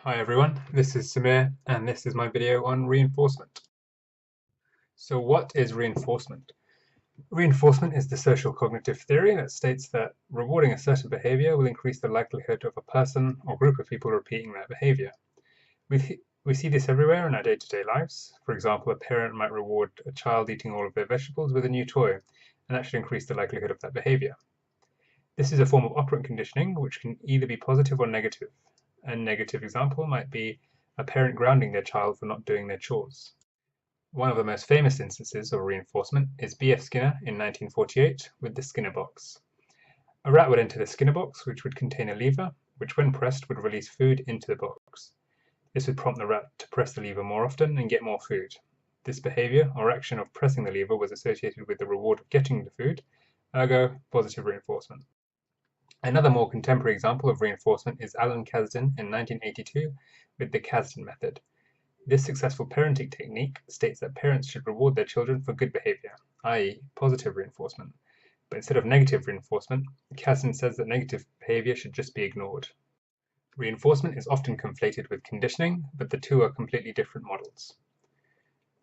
Hi everyone, this is Samir and this is my video on reinforcement. So what is reinforcement? Reinforcement is the social cognitive theory that states that rewarding a certain behavior will increase the likelihood of a person or group of people repeating that behavior. We see this everywhere in our day-to-day lives. For example, a parent might reward a child eating all of their vegetables with a new toy, and that should increase the likelihood of that behavior. This is a form of operant conditioning which can either be positive or negative. A negative example might be a parent grounding their child for not doing their chores. One of the most famous instances of reinforcement is B.F. Skinner in 1948 with the Skinner box. A rat would enter the Skinner box, which would contain a lever, which when pressed would release food into the box. This would prompt the rat to press the lever more often and get more food. This behavior or action of pressing the lever was associated with the reward of getting the food, ergo positive reinforcement. Another more contemporary example of reinforcement is Alan Kasdan in 1982 with the Kasdan method. This successful parenting technique states that parents should reward their children for good behavior, i.e., positive reinforcement. But instead of negative reinforcement, Kasdan says that negative behavior should just be ignored. Reinforcement is often conflated with conditioning, but the two are completely different models.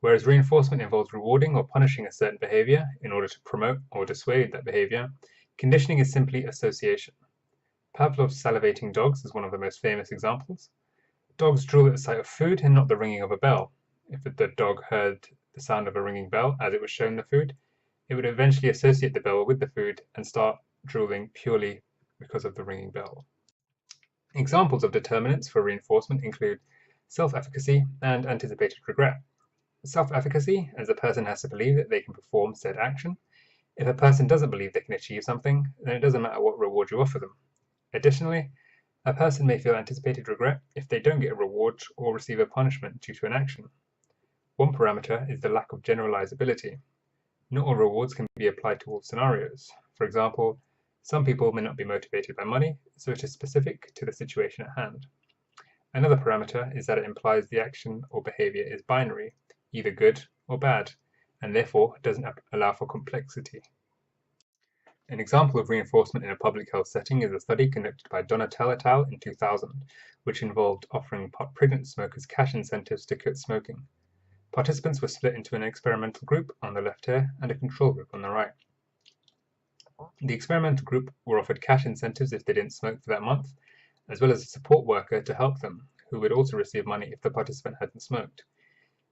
Whereas reinforcement involves rewarding or punishing a certain behavior in order to promote or dissuade that behavior, conditioning is simply association. Pavlov's salivating dogs is one of the most famous examples. Dogs drool at the sight of food and not the ringing of a bell. If the dog heard the sound of a ringing bell as it was shown the food, it would eventually associate the bell with the food and start drooling purely because of the ringing bell. Examples of determinants for reinforcement include self-efficacy and anticipated regret. Self-efficacy, as a person has to believe that they can perform said action. If a person doesn't believe they can achieve something, then it doesn't matter what reward you offer them. Additionally, a person may feel anticipated regret if they don't get a reward or receive a punishment due to an action. One parameter is the lack of generalizability. Not all rewards can be applied to all scenarios. For example, some people may not be motivated by money, so it is specific to the situation at hand. Another parameter is that it implies the action or behavior is binary, either good or bad, and therefore doesn't allow for complexity. An example of reinforcement in a public health setting is a study conducted by Donatel et al. In 2000, which involved offering pregnant smokers cash incentives to quit smoking. Participants were split into an experimental group on the left here and a control group on the right. The experimental group were offered cash incentives if they didn't smoke for that month, as well as a support worker to help them, who would also receive money if the participant hadn't smoked.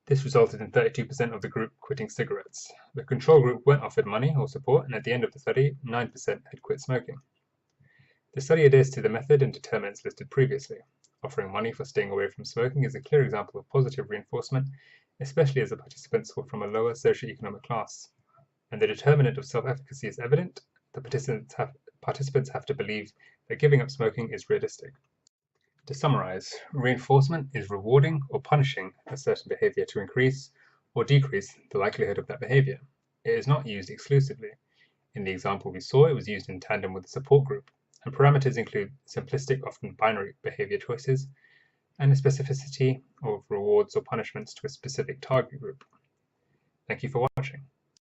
This resulted in 32% of the group quitting cigarettes. The control group weren't offered money or support, and at the end of the study, 9% had quit smoking. The study adheres to the method and determinants listed previously. Offering money for staying away from smoking is a clear example of positive reinforcement, especially as the participants were from a lower socioeconomic class. And the determinant of self-efficacy is evident. The participants have to believe that giving up smoking is realistic. To summarize, reinforcement is rewarding or punishing a certain behavior to increase or decrease the likelihood of that behavior. It is not used exclusively. In the example we saw, it was used in tandem with the support group, and parameters include simplistic, often binary behavior choices, and the specificity of rewards or punishments to a specific target group. Thank you for watching.